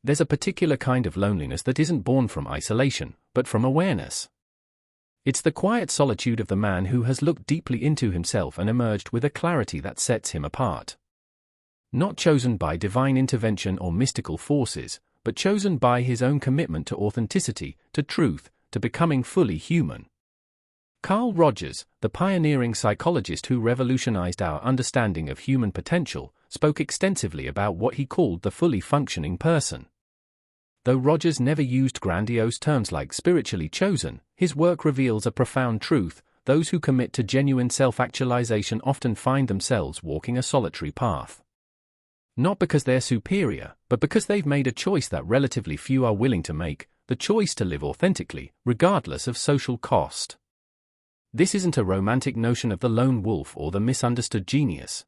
There's a particular kind of loneliness that isn't born from isolation, but from awareness. It's the quiet solitude of the man who has looked deeply into himself and emerged with a clarity that sets him apart. Not chosen by divine intervention or mystical forces, but chosen by his own commitment to authenticity, to truth, to becoming fully human. Carl Rogers, the pioneering psychologist who revolutionized our understanding of human potential, spoke extensively about what he called the fully functioning person. Though Rogers never used grandiose terms like spiritually chosen, his work reveals a profound truth: those who commit to genuine self-actualization often find themselves walking a solitary path. Not because they're superior, but because they've made a choice that relatively few are willing to make, the choice to live authentically, regardless of social cost. This isn't a romantic notion of the lone wolf or the misunderstood genius.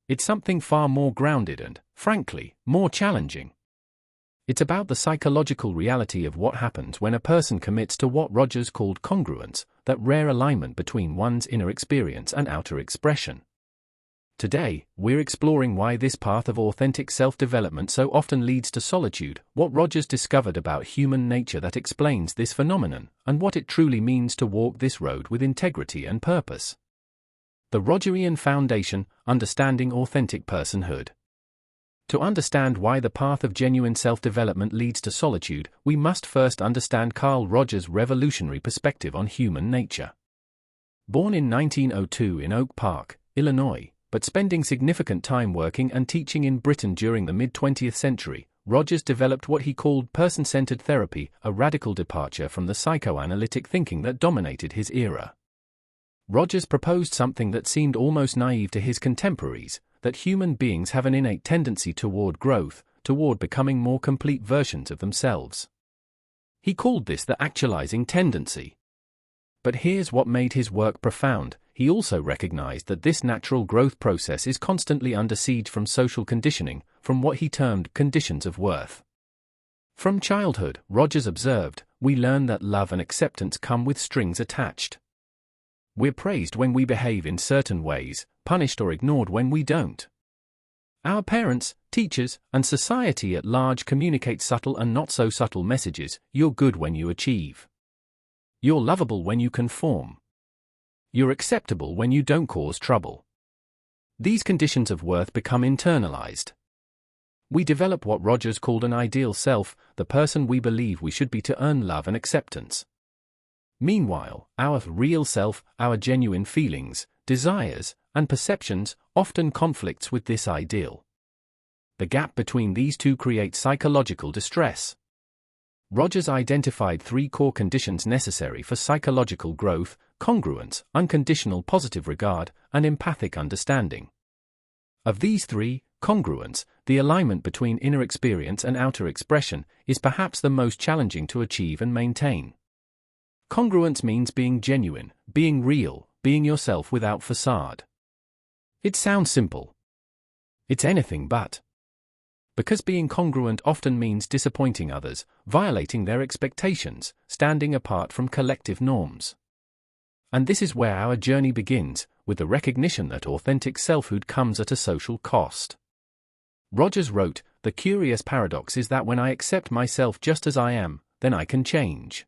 It's something far more grounded and, frankly, more challenging. It's about the psychological reality of what happens when a person commits to what Rogers called congruence, that rare alignment between one's inner experience and outer expression. Today, we're exploring why this path of authentic self-development so often leads to solitude, what Rogers discovered about human nature that explains this phenomenon, and what it truly means to walk this road with integrity and purpose. The Rogerian Foundation: Understanding Authentic Personhood. To understand why the path of genuine self-development leads to solitude, we must first understand Carl Rogers' revolutionary perspective on human nature. Born in 1902 in Oak Park, Illinois, but spending significant time working and teaching in Britain during the mid-20th century, Rogers developed what he called person-centered therapy, a radical departure from the psychoanalytic thinking that dominated his era. Rogers proposed something that seemed almost naive to his contemporaries: that human beings have an innate tendency toward growth, toward becoming more complete versions of themselves. He called this the actualizing tendency. But here's what made his work profound: he also recognized that this natural growth process is constantly under siege from social conditioning, from what he termed conditions of worth. From childhood, Rogers observed, we learn that love and acceptance come with strings attached. We're praised when we behave in certain ways, punished or ignored when we don't. Our parents, teachers, and society at large communicate subtle and not so subtle messages: you're good when you achieve. You're lovable when you conform. You're acceptable when you don't cause trouble. These conditions of worth become internalized. We develop what Rogers called an ideal self, the person we believe we should be to earn love and acceptance. Meanwhile, our real self, our genuine feelings, desires, and perceptions, often conflicts with this ideal. The gap between these two creates psychological distress. Rogers identified three core conditions necessary for psychological growth: congruence, unconditional positive regard, and empathic understanding. Of these three, congruence, the alignment between inner experience and outer expression, is perhaps the most challenging to achieve and maintain. Congruence means being genuine, being real, being yourself without facade. It sounds simple. It's anything but. Because being congruent often means disappointing others, violating their expectations, standing apart from collective norms. And this is where our journey begins, with the recognition that authentic selfhood comes at a social cost. Rogers wrote, "The curious paradox is that when I accept myself just as I am, then I can change."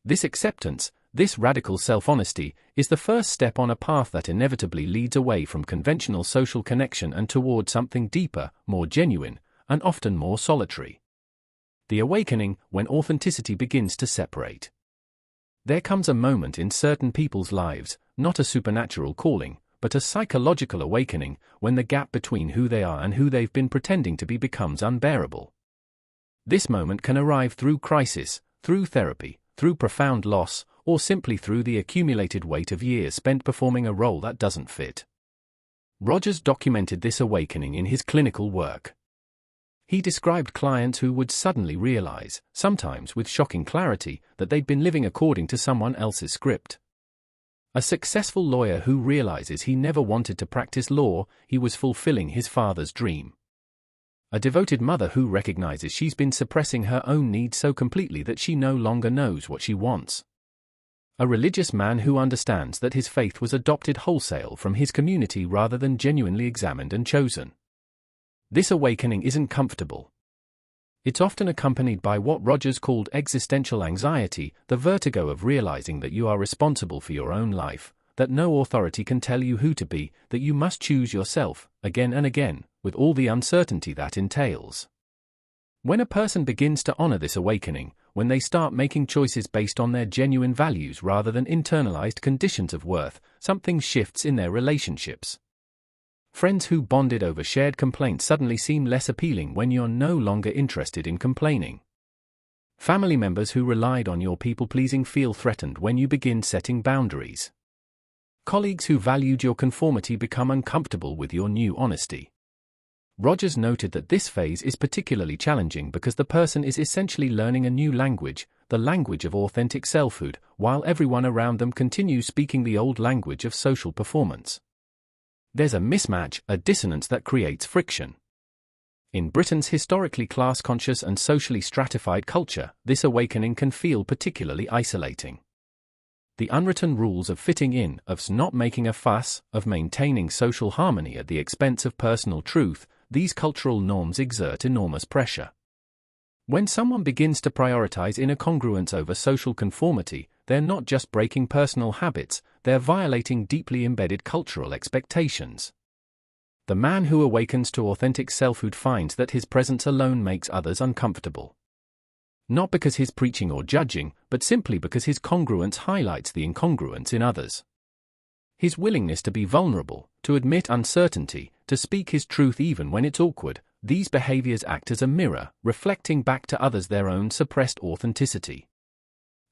This acceptance, this radical self-honesty, is the first step on a path that inevitably leads away from conventional social connection and toward something deeper, more genuine, and often more solitary. The awakening, when authenticity begins to separate. There comes a moment in certain people's lives, not a supernatural calling, but a psychological awakening, when the gap between who they are and who they've been pretending to be becomes unbearable. This moment can arrive through crisis, through therapy, through profound loss, or simply through the accumulated weight of years spent performing a role that doesn't fit. Rogers documented this awakening in his clinical work. He described clients who would suddenly realize, sometimes with shocking clarity, that they'd been living according to someone else's script. A successful lawyer who realizes he never wanted to practice law, he was fulfilling his father's dream. A devoted mother who recognizes she's been suppressing her own needs so completely that she no longer knows what she wants. A religious man who understands that his faith was adopted wholesale from his community rather than genuinely examined and chosen. This awakening isn't comfortable. It's often accompanied by what Rogers called existential anxiety, the vertigo of realizing that you are responsible for your own life, that no authority can tell you who to be, that you must choose yourself, again and again, with all the uncertainty that entails. When a person begins to honor this awakening, when they start making choices based on their genuine values rather than internalized conditions of worth, something shifts in their relationships. Friends who bonded over shared complaints suddenly seem less appealing when you're no longer interested in complaining. Family members who relied on your people-pleasing feel threatened when you begin setting boundaries. Colleagues who valued your conformity become uncomfortable with your new honesty. Rogers noted that this phase is particularly challenging because the person is essentially learning a new language, the language of authentic selfhood, while everyone around them continues speaking the old language of social performance. There's a mismatch, a dissonance that creates friction. In Britain's historically class-conscious and socially stratified culture, this awakening can feel particularly isolating. The unwritten rules of fitting in, of not making a fuss, of maintaining social harmony at the expense of personal truth, these cultural norms exert enormous pressure. When someone begins to prioritize inner congruence over social conformity, they're not just breaking personal habits, they're violating deeply embedded cultural expectations. The man who awakens to authentic selfhood finds that his presence alone makes others uncomfortable. Not because he's preaching or judging, but simply because his congruence highlights the incongruence in others. His willingness to be vulnerable, to admit uncertainty, to speak his truth even when it's awkward, these behaviors act as a mirror, reflecting back to others their own suppressed authenticity.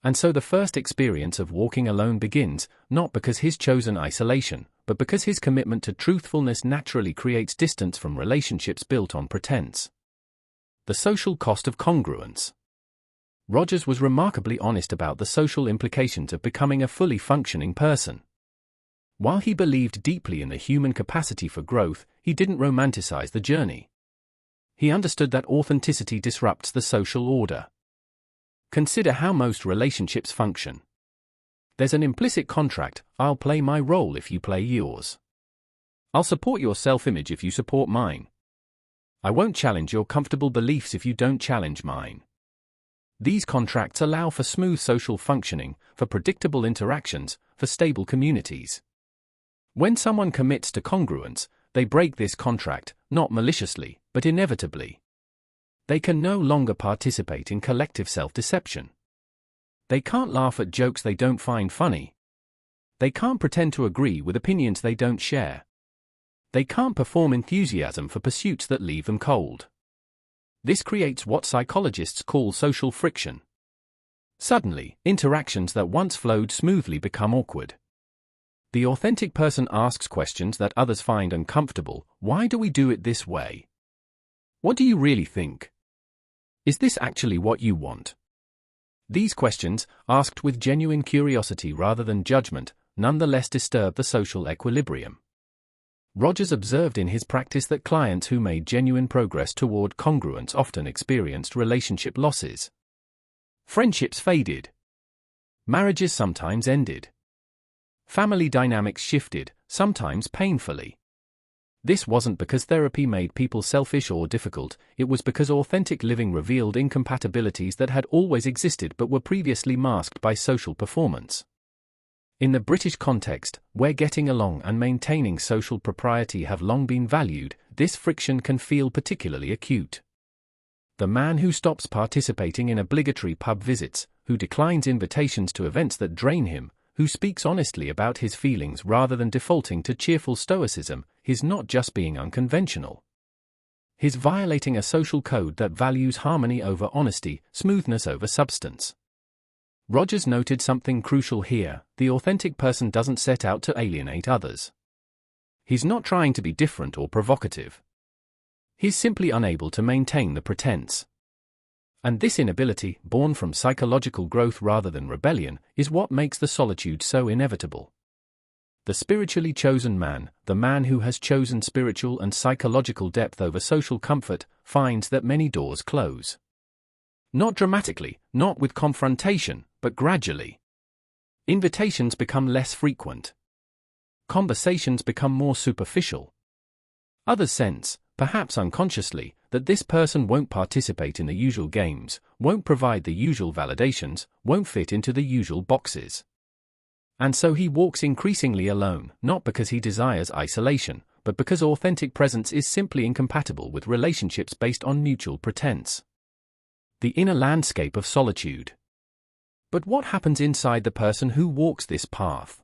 And so the first experience of walking alone begins, not because he's chosen isolation, but because his commitment to truthfulness naturally creates distance from relationships built on pretense. The social cost of congruence. Rogers was remarkably honest about the social implications of becoming a fully functioning person. While he believed deeply in the human capacity for growth, he didn't romanticize the journey. He understood that authenticity disrupts the social order. Consider how most relationships function. There's an implicit contract: I'll play my role if you play yours. I'll support your self-image if you support mine. I won't challenge your comfortable beliefs if you don't challenge mine. These contracts allow for smooth social functioning, for predictable interactions, for stable communities. When someone commits to congruence, they break this contract, not maliciously, but inevitably. They can no longer participate in collective self-deception. They can't laugh at jokes they don't find funny. They can't pretend to agree with opinions they don't share. They can't perform enthusiasm for pursuits that leave them cold. This creates what psychologists call social friction. Suddenly, interactions that once flowed smoothly become awkward. The authentic person asks questions that others find uncomfortable. Why do we do it this way? What do you really think? Is this actually what you want? These questions, asked with genuine curiosity rather than judgment, nonetheless disturb the social equilibrium. Rogers observed in his practice that clients who made genuine progress toward congruence often experienced relationship losses. Friendships faded. Marriages sometimes ended. Family dynamics shifted, sometimes painfully. This wasn't because therapy made people selfish or difficult, it was because authentic living revealed incompatibilities that had always existed but were previously masked by social performance. In the British context, where getting along and maintaining social propriety have long been valued, this friction can feel particularly acute. The man who stops participating in obligatory pub visits, who declines invitations to events that drain him, who speaks honestly about his feelings rather than defaulting to cheerful stoicism, is not just being unconventional. He's violating a social code that values harmony over honesty, smoothness over substance. Rogers noted something crucial here: the authentic person doesn't set out to alienate others. He's not trying to be different or provocative. He's simply unable to maintain the pretense. And this inability, born from psychological growth rather than rebellion, is what makes the solitude so inevitable. The spiritually chosen man, the man who has chosen spiritual and psychological depth over social comfort, finds that many doors close. Not dramatically, not with confrontation, but gradually. Invitations become less frequent. Conversations become more superficial. Others sense, perhaps unconsciously, that this person won't participate in the usual games, won't provide the usual validations, won't fit into the usual boxes. And so he walks increasingly alone, not because he desires isolation, but because authentic presence is simply incompatible with relationships based on mutual pretense. The inner landscape of solitude. But what happens inside the person who walks this path?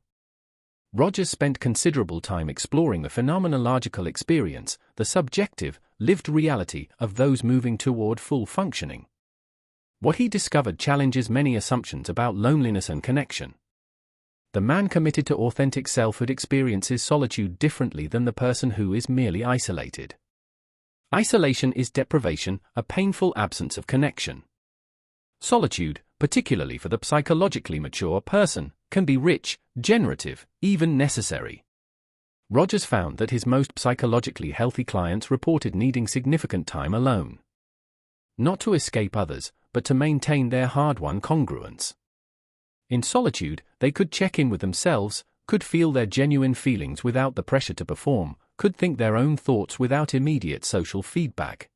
Rogers spent considerable time exploring the phenomenological experience, the subjective, lived reality of those moving toward full functioning. What he discovered challenges many assumptions about loneliness and connection. The man committed to authentic selfhood experiences solitude differently than the person who is merely isolated. Isolation is deprivation, a painful absence of connection. Solitude, particularly for the psychologically mature person, can be rich, generative, even necessary. Rogers found that his most psychologically healthy clients reported needing significant time alone. Not to escape others, but to maintain their hard-won congruence. In solitude, they could check in with themselves, could feel their genuine feelings without the pressure to perform, could think their own thoughts without immediate social feedback.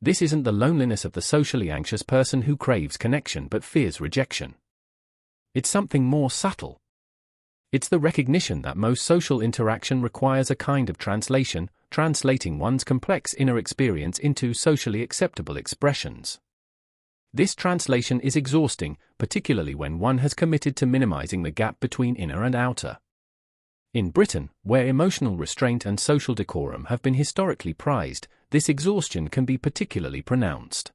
This isn't the loneliness of the socially anxious person who craves connection but fears rejection. It's something more subtle. It's the recognition that most social interaction requires a kind of translation, translating one's complex inner experience into socially acceptable expressions. This translation is exhausting, particularly when one has committed to minimizing the gap between inner and outer. In Britain, where emotional restraint and social decorum have been historically prized, this exhaustion can be particularly pronounced.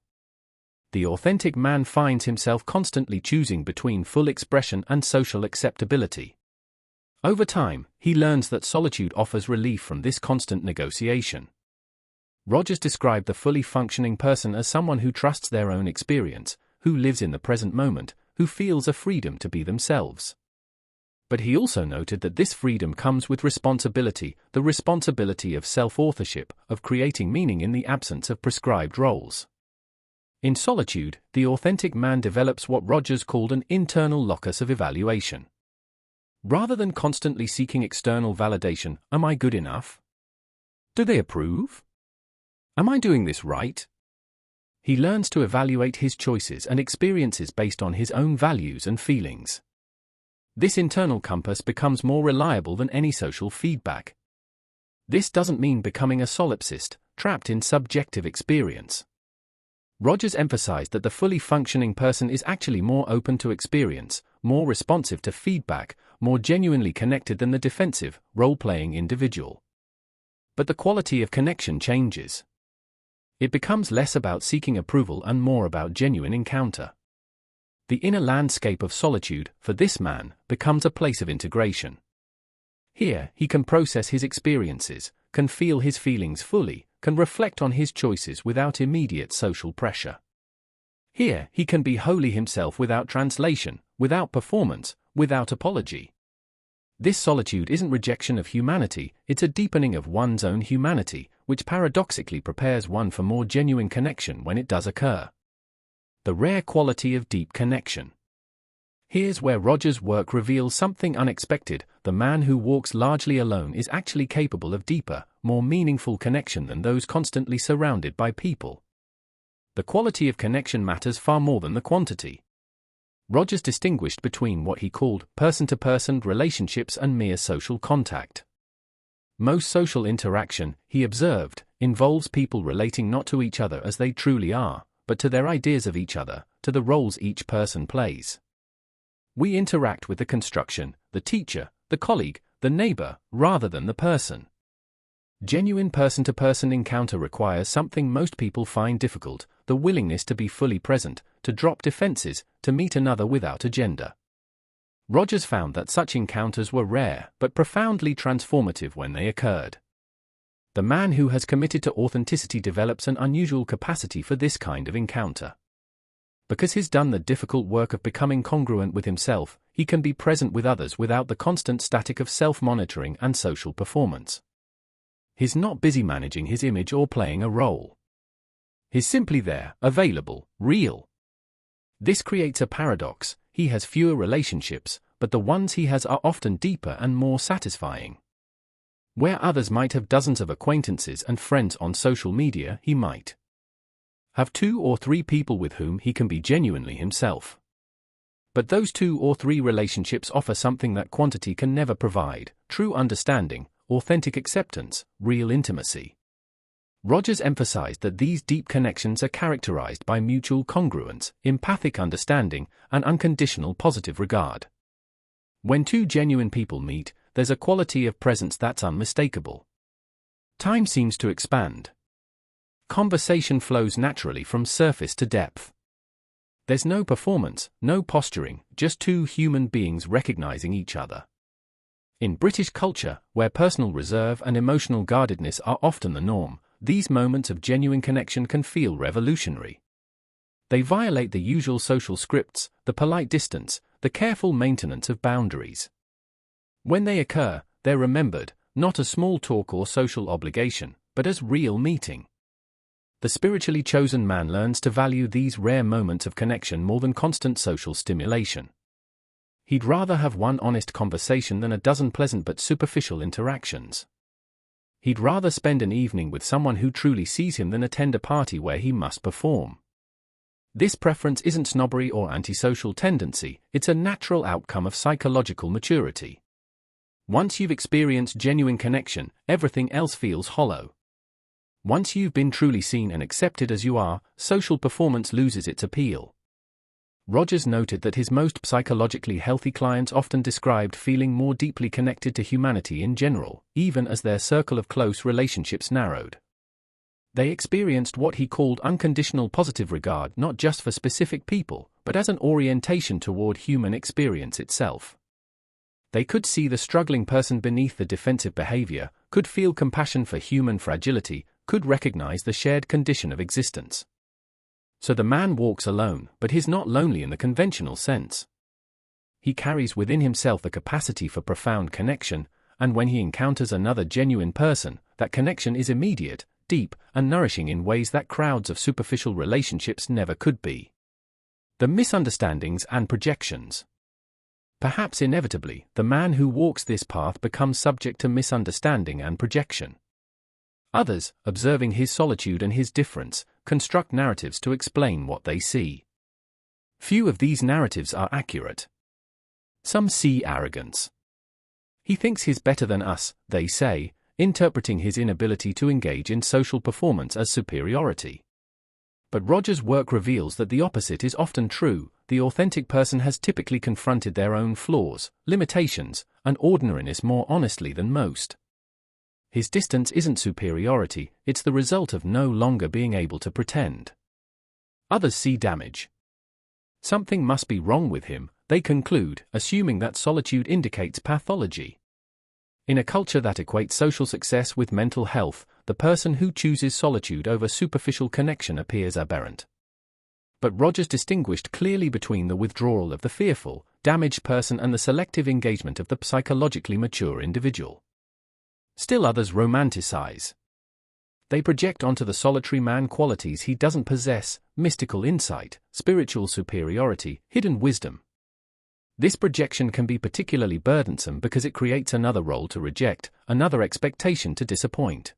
The authentic man finds himself constantly choosing between full expression and social acceptability. Over time, he learns that solitude offers relief from this constant negotiation. Rogers described the fully functioning person as someone who trusts their own experience, who lives in the present moment, who feels a freedom to be themselves. But he also noted that this freedom comes with responsibility, the responsibility of self-authorship, of creating meaning in the absence of prescribed roles. In solitude, the authentic man develops what Rogers called an internal locus of evaluation. Rather than constantly seeking external validation, am I good enough? Do they approve? Am I doing this right? He learns to evaluate his choices and experiences based on his own values and feelings. This internal compass becomes more reliable than any social feedback. This doesn't mean becoming a solipsist, trapped in subjective experience. Rogers emphasized that the fully functioning person is actually more open to experience, more responsive to feedback, more genuinely connected than the defensive, role-playing individual. But the quality of connection changes. It becomes less about seeking approval and more about genuine encounter. The inner landscape of solitude, for this man, becomes a place of integration. Here, he can process his experiences, can feel his feelings fully, can reflect on his choices without immediate social pressure. Here, he can be wholly himself without translation, without performance, without apology. This solitude isn't rejection of humanity, it's a deepening of one's own humanity, which paradoxically prepares one for more genuine connection when it does occur. The rare quality of deep connection. Here's where Rogers' work reveals something unexpected: the man who walks largely alone is actually capable of deeper, more meaningful connection than those constantly surrounded by people. The quality of connection matters far more than the quantity. Rogers distinguished between what he called person-to-person relationships and mere social contact. Most social interaction, he observed, involves people relating not to each other as they truly are, but to their ideas of each other, to the roles each person plays. We interact with the construction, the teacher, the colleague, the neighbor, rather than the person. Genuine person-to-person encounter requires something most people find difficult: the willingness to be fully present, to drop defenses, to meet another without agenda. Rogers found that such encounters were rare but profoundly transformative when they occurred. The man who has committed to authenticity develops an unusual capacity for this kind of encounter. Because he's done the difficult work of becoming congruent with himself, he can be present with others without the constant static of self-monitoring and social performance. He's not busy managing his image or playing a role. He's simply there, available, real. This creates a paradox: he has fewer relationships, but the ones he has are often deeper and more satisfying. Where others might have dozens of acquaintances and friends on social media, he might have 2 or 3 people with whom he can be genuinely himself. But those 2 or 3 relationships offer something that quantity can never provide: true understanding, authentic acceptance, real intimacy. Rogers emphasized that these deep connections are characterized by mutual congruence, empathic understanding, and unconditional positive regard. When 2 genuine people meet, there's a quality of presence that's unmistakable. Time seems to expand. Conversation flows naturally from surface to depth. There's no performance, no posturing, just 2 human beings recognizing each other. In British culture, where personal reserve and emotional guardedness are often the norm, these moments of genuine connection can feel revolutionary. They violate the usual social scripts, the polite distance, the careful maintenance of boundaries. When they occur, they're remembered, not as small talk or social obligation, but as real meeting. The spiritually chosen man learns to value these rare moments of connection more than constant social stimulation. He'd rather have one honest conversation than a dozen pleasant but superficial interactions. He'd rather spend an evening with someone who truly sees him than attend a party where he must perform. This preference isn't snobbery or antisocial tendency, it's a natural outcome of psychological maturity. Once you've experienced genuine connection, everything else feels hollow. Once you've been truly seen and accepted as you are, social performance loses its appeal. Rogers noted that his most psychologically healthy clients often described feeling more deeply connected to humanity in general, even as their circle of close relationships narrowed. They experienced what he called unconditional positive regard, not just for specific people, but as an orientation toward human experience itself. They could see the struggling person beneath the defensive behavior, could feel compassion for human fragility, could recognize the shared condition of existence. So the man walks alone, but he's not lonely in the conventional sense. He carries within himself the capacity for profound connection, and when he encounters another genuine person, that connection is immediate, deep, and nourishing in ways that crowds of superficial relationships never could be. The misunderstandings and projections. Perhaps inevitably, the man who walks this path becomes subject to misunderstanding and projection. Others, observing his solitude and his difference, construct narratives to explain what they see. Few of these narratives are accurate. Some see arrogance. He thinks he's better than us, they say, interpreting his inability to engage in social performance as superiority. But Rogers' work reveals that the opposite is often true. The authentic person has typically confronted their own flaws, limitations, and ordinariness more honestly than most. His distance isn't superiority, it's the result of no longer being able to pretend. Others see damage. Something must be wrong with him, they conclude, assuming that solitude indicates pathology. In a culture that equates social success with mental health, the person who chooses solitude over superficial connection appears aberrant. But Rogers distinguished clearly between the withdrawal of the fearful, damaged person and the selective engagement of the psychologically mature individual. Still others romanticize. They project onto the solitary man qualities he doesn't possess: mystical insight, spiritual superiority, hidden wisdom. This projection can be particularly burdensome because it creates another role to reject, another expectation to disappoint.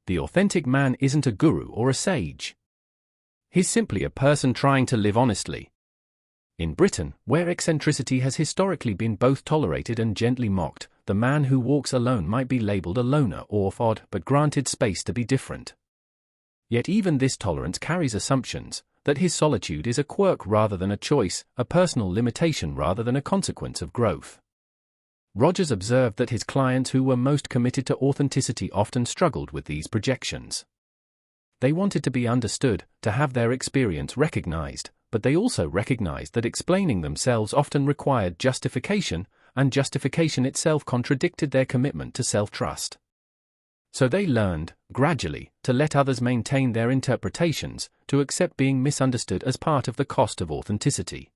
The authentic man isn't a guru or a sage. He's simply a person trying to live honestly. In Britain, where eccentricity has historically been both tolerated and gently mocked, the man who walks alone might be labeled a loner or odd, but granted space to be different. Yet even this tolerance carries assumptions that his solitude is a quirk rather than a choice, a personal limitation rather than a consequence of growth. Rogers observed that his clients who were most committed to authenticity often struggled with these projections. They wanted to be understood, to have their experience recognized, but they also recognized that explaining themselves often required justification, and justification itself contradicted their commitment to self-trust. So they learned, gradually, to let others maintain their interpretations, to accept being misunderstood as part of the cost of authenticity.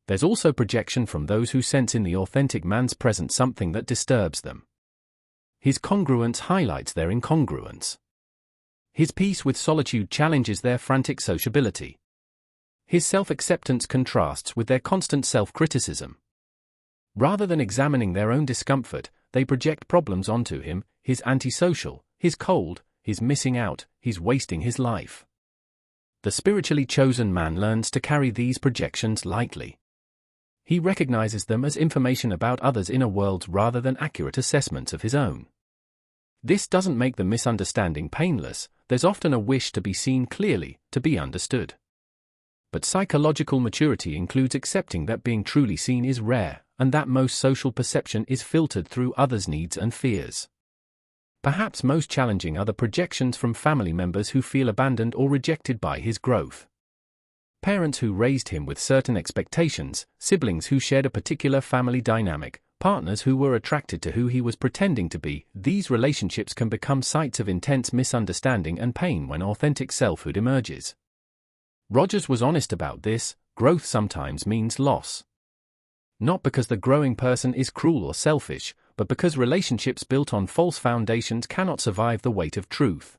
There's also projection from those who sense in the authentic man's presence something that disturbs them. His congruence highlights their incongruence. His peace with solitude challenges their frantic sociability. His self-acceptance contrasts with their constant self-criticism. Rather than examining their own discomfort, they project problems onto him: he's antisocial, he's cold, he's missing out, he's wasting his life. The spiritually chosen man learns to carry these projections lightly. He recognizes them as information about others' inner worlds rather than accurate assessments of his own. This doesn't make the misunderstanding painless. There's often a wish to be seen clearly, to be understood. But psychological maturity includes accepting that being truly seen is rare, and that most social perception is filtered through others' needs and fears. Perhaps most challenging are the projections from family members who feel abandoned or rejected by his growth. Parents who raised him with certain expectations, siblings who shared a particular family dynamic, partners who were attracted to who he was pretending to be. These relationships can become sites of intense misunderstanding and pain when authentic selfhood emerges. Rogers was honest about this: growth sometimes means loss. Not because the growing person is cruel or selfish, but because relationships built on false foundations cannot survive the weight of truth.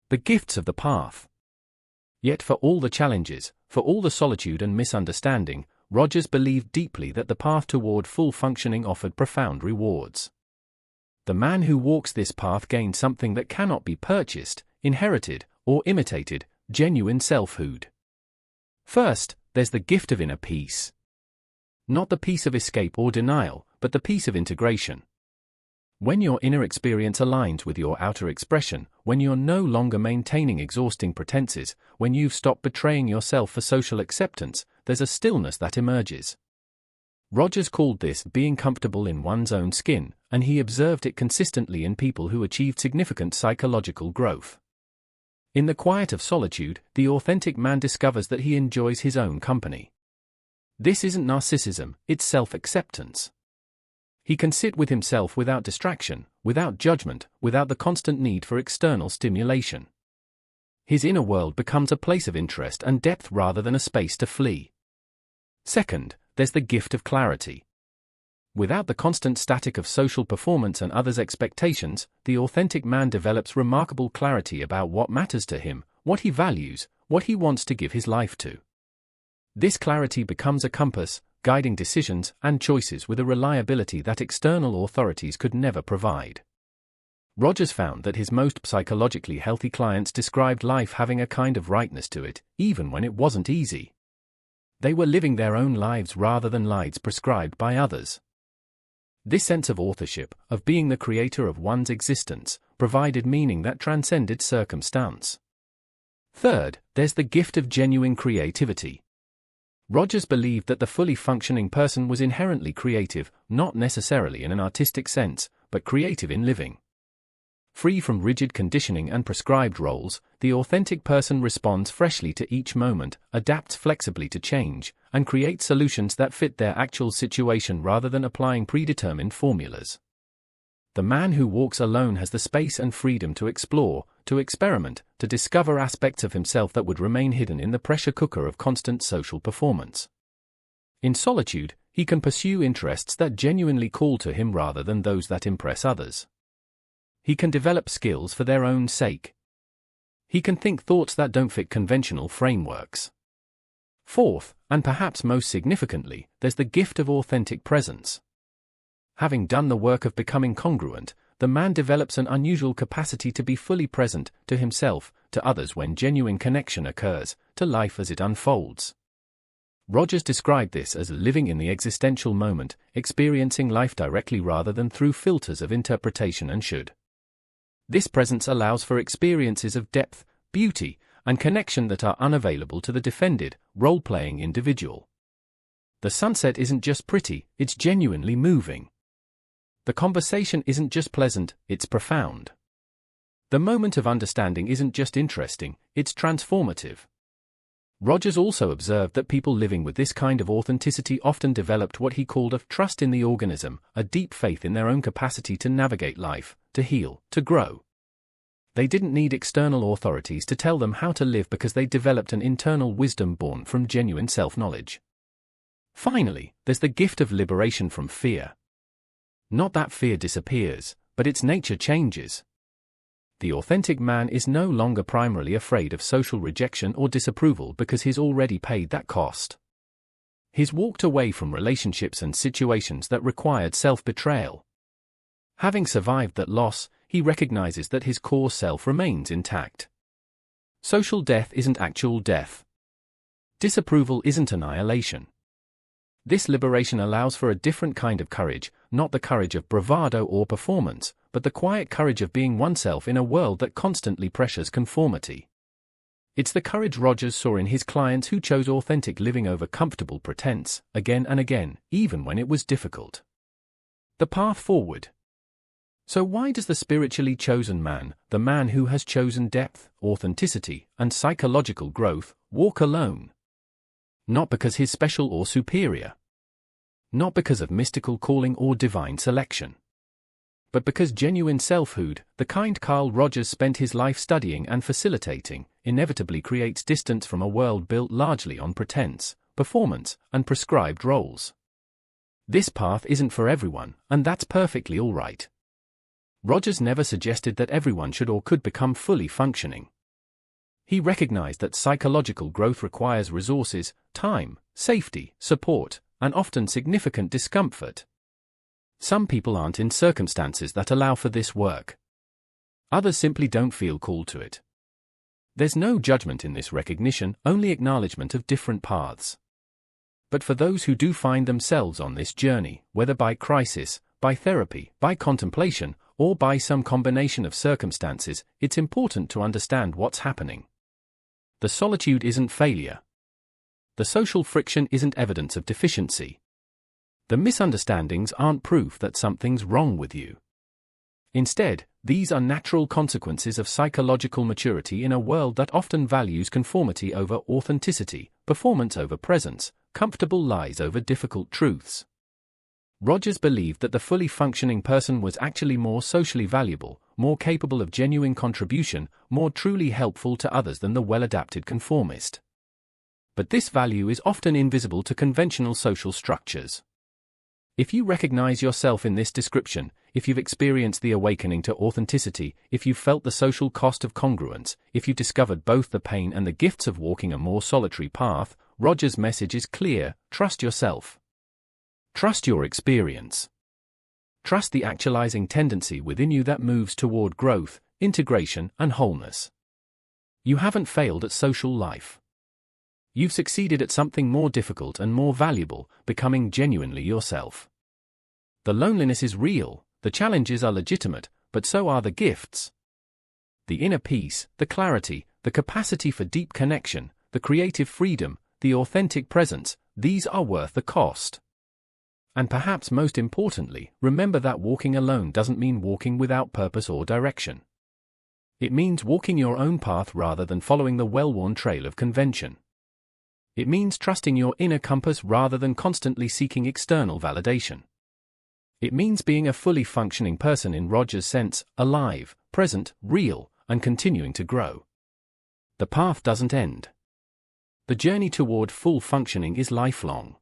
The gifts of the path. Yet for all the challenges, for all the solitude and misunderstanding, Rogers believed deeply that the path toward full functioning offered profound rewards. The man who walks this path gains something that cannot be purchased, inherited, or imitated: genuine selfhood. First, there's the gift of inner peace. Not the peace of escape or denial, but the peace of integration. When your inner experience aligns with your outer expression, when you're no longer maintaining exhausting pretenses, when you've stopped betraying yourself for social acceptance, there's a stillness that emerges. Rogers called this being comfortable in one's own skin, and he observed it consistently in people who achieved significant psychological growth. In the quiet of solitude, the authentic man discovers that he enjoys his own company. This isn't narcissism, it's self-acceptance. He can sit with himself without distraction, without judgment, without the constant need for external stimulation. His inner world becomes a place of interest and depth rather than a space to flee. Second, there's the gift of clarity. Without the constant static of social performance and others' expectations, the authentic man develops remarkable clarity about what matters to him, what he values, what he wants to give his life to. This clarity becomes a compass, guiding decisions and choices with a reliability that external authorities could never provide. Rogers found that his most psychologically healthy clients described life having a kind of rightness to it, even when it wasn't easy. They were living their own lives rather than lives prescribed by others. This sense of authorship, of being the creator of one's existence, provided meaning that transcended circumstance. Third, there's the gift of genuine creativity. Rogers believed that the fully functioning person was inherently creative, not necessarily in an artistic sense, but creative in living. Free from rigid conditioning and prescribed roles, the authentic person responds freshly to each moment, adapts flexibly to change, and creates solutions that fit their actual situation rather than applying predetermined formulas. The man who walks alone has the space and freedom to explore, to experiment, to discover aspects of himself that would remain hidden in the pressure cooker of constant social performance. In solitude, he can pursue interests that genuinely call to him rather than those that impress others. He can develop skills for their own sake. He can think thoughts that don't fit conventional frameworks. Fourth, and perhaps most significantly, there's the gift of authentic presence. Having done the work of becoming congruent, the man develops an unusual capacity to be fully present, to himself, to others when genuine connection occurs, to life as it unfolds. Rogers described this as living in the existential moment, experiencing life directly rather than through filters of interpretation and should. This presence allows for experiences of depth, beauty, and connection that are unavailable to the defended, role-playing individual. The sunset isn't just pretty, it's genuinely moving. The conversation isn't just pleasant, it's profound. The moment of understanding isn't just interesting, it's transformative. Rogers also observed that people living with this kind of authenticity often developed what he called a trust in the organism, a deep faith in their own capacity to navigate life, to heal, to grow. They didn't need external authorities to tell them how to live because they developed an internal wisdom born from genuine self-knowledge. Finally, there's the gift of liberation from fear. Not that fear disappears, but its nature changes. The authentic man is no longer primarily afraid of social rejection or disapproval because he's already paid that cost. He's walked away from relationships and situations that required self-betrayal. Having survived that loss, he recognizes that his core self remains intact. Social death isn't actual death. Disapproval isn't annihilation. This liberation allows for a different kind of courage, not the courage of bravado or performance, but the quiet courage of being oneself in a world that constantly pressures conformity. It's the courage Rogers saw in his clients who chose authentic living over comfortable pretense, again and again, even when it was difficult. The path forward. So why does the spiritually chosen man, the man who has chosen depth, authenticity, and psychological growth, walk alone? Not because he's special or superior. Not because of mystical calling or divine selection. But because genuine selfhood, the kind Carl Rogers spent his life studying and facilitating, inevitably creates distance from a world built largely on pretense, performance, and prescribed roles. This path isn't for everyone, and that's perfectly all right. Rogers never suggested that everyone should or could become fully functioning. He recognized that psychological growth requires resources, time, safety, support, and often significant discomfort. Some people aren't in circumstances that allow for this work. Others simply don't feel called to it. There's no judgment in this recognition, only acknowledgement of different paths. But for those who do find themselves on this journey, whether by crisis, by therapy, by contemplation, or by some combination of circumstances, it's important to understand what's happening. The solitude isn't failure. The social friction isn't evidence of deficiency. The misunderstandings aren't proof that something's wrong with you. Instead, these are natural consequences of psychological maturity in a world that often values conformity over authenticity, performance over presence, comfortable lies over difficult truths. Rogers believed that the fully functioning person was actually more socially valuable, more capable of genuine contribution, more truly helpful to others than the well-adapted conformist. But this value is often invisible to conventional social structures. If you recognize yourself in this description, if you've experienced the awakening to authenticity, if you've felt the social cost of congruence, if you've discovered both the pain and the gifts of walking a more solitary path, Rogers' message is clear: trust yourself. Trust your experience. Trust the actualizing tendency within you that moves toward growth, integration, and wholeness. You haven't failed at social life. You've succeeded at something more difficult and more valuable, becoming genuinely yourself. The loneliness is real, the challenges are legitimate, but so are the gifts. The inner peace, the clarity, the capacity for deep connection, the creative freedom, the authentic presence, these are worth the cost. And perhaps most importantly, remember that walking alone doesn't mean walking without purpose or direction. It means walking your own path rather than following the well-worn trail of convention. It means trusting your inner compass rather than constantly seeking external validation. It means being a fully functioning person in Rogers' sense, alive, present, real, and continuing to grow. The path doesn't end. The journey toward full functioning is lifelong.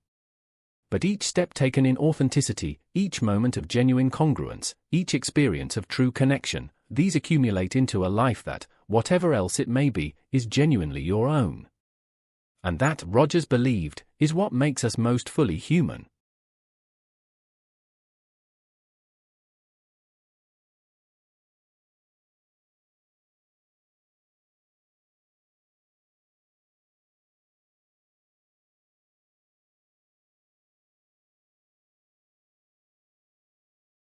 But each step taken in authenticity, each moment of genuine congruence, each experience of true connection, these accumulate into a life that, whatever else it may be, is genuinely your own. And that, Rogers believed, is what makes us most fully human.